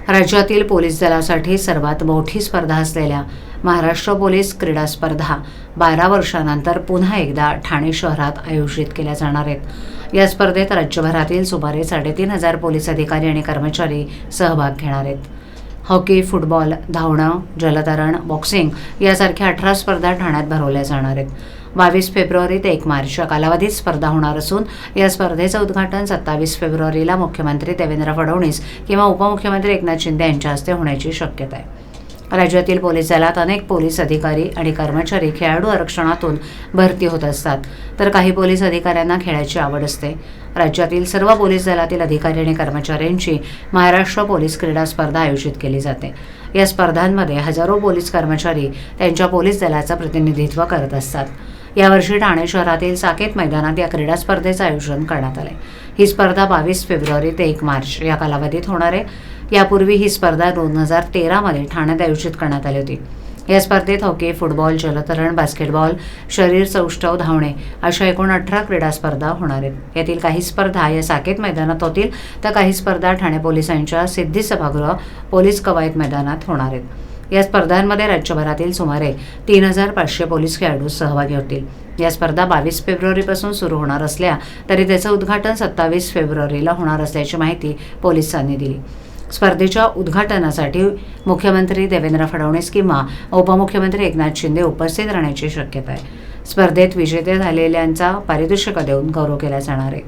राज्यातील पोलीस दलासाठी सर्वात मोठी स्पर्धा असलेल्या महाराष्ट्र पोलीस क्रीडा स्पर्धा 12 वर्षांनंतर पुन्हा एकदा ठाणे शहरात आयोजित केल्या जाणार आहेत। या स्पर्धेत राज्यभरातील सुमारे 3,500 पोलीस अधिकारी आणि कर्मचारी सहभाग घेणार आहेत। हॉकी, फुटबॉल, धावणं, जलतरण, बॉक्सिंग यासारख्या 18 स्पर्धा ठाण्यात भरवल्या जाणार आहेत। 22 फेब्रुवारी ते 1 मार्च या कालावधीत स्पर्धा होणार असून या स्पर्धेचं उद्घाटन 27 फेब्रुवारीला मुख्यमंत्री देवेंद्र फडणवीस किंवा उपमुख्यमंत्री एकनाथ शिंदे यांच्या हस्ते होण्याची शक्यता आहे। राज्यातील पोलीस दलात अनेक पोलीस अधिकारी आणि कर्मचारी खेळाडू आरक्षणातून भरती होत असतात, तर काही पोलीस अधिकाऱ्यांना खेळाची आवड असते। राज्यातील सर्व पोलीस दलातील अधिकारी आणि कर्मचाऱ्यांची महाराष्ट्र पोलीस क्रीडा स्पर्धा आयोजित केली जाते। या स्पर्धांमध्ये हजारो पोलीस कर्मचारी त्यांच्या पोलीस दलाचं प्रतिनिधित्व करत असतात। यावर्षी ठाणे शहरातील साकेत मैदानात या क्रीडा स्पर्धेचं आयोजन करण्यात आले। ही स्पर्धा 22 फेब्रुवारी ते 1 मार्च या कालावधीत होणार आहे। यापूर्वी ही स्पर्धा 2013 मध्ये ठाण्यात आयोजित करण्यात आली होती। या स्पर्धेत हॉकी, फुटबॉल, जलतरण, बास्केटबॉल, शरीर सौष्ठव, धावणे अशा एकूण 18 क्रीडा स्पर्धा होणार आहेत। यातील काही स्पर्धा या साकेत मैदानात होतील, तर काही स्पर्धा ठाणे पोलिसांच्या सिद्धी सभागृह पोलीस कवायत मैदानात होणार आहेत। या स्पर्धांमध्ये राज्यभरातील सुमारे 3,500 पोलीस खेळाडू सहभागी होतील। या स्पर्धा 22 फेब्रुवारीपासून सुरू होणार असल्या तरी त्याचं उद्घाटन 27 फेब्रुवारीला होणार असल्याची माहिती पोलिसांनी दिली। स्पर्धेच्या उद्घाटनासाठी मुख्यमंत्री देवेंद्र फडणवीस किंवा उपमुख्यमंत्री एकनाथ शिंदे उपस्थित राहण्याची शक्यता आहे। स्पर्धेत विजेते झालेल्यांचा पारितोषिक देऊन गौरव केला जाणार आहे।